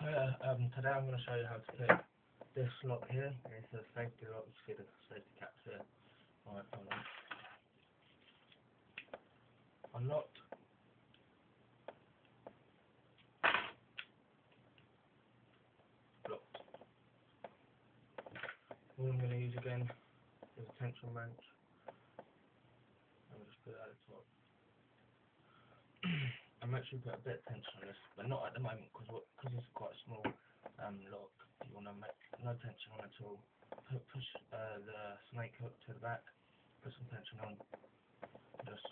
Today I'm going to show you how to fit this lock here. It's a safety lock. You see the safety caps here. Alright, hold on. Unlocked. Locked. All I'm going to use again is a tension wrench. I'll just put that at the top. And make sure you put a bit of tension on this, but not at the moment because it's quite a small lock. You want to make no tension on at all. Push the snake hook to the back, put some tension on, just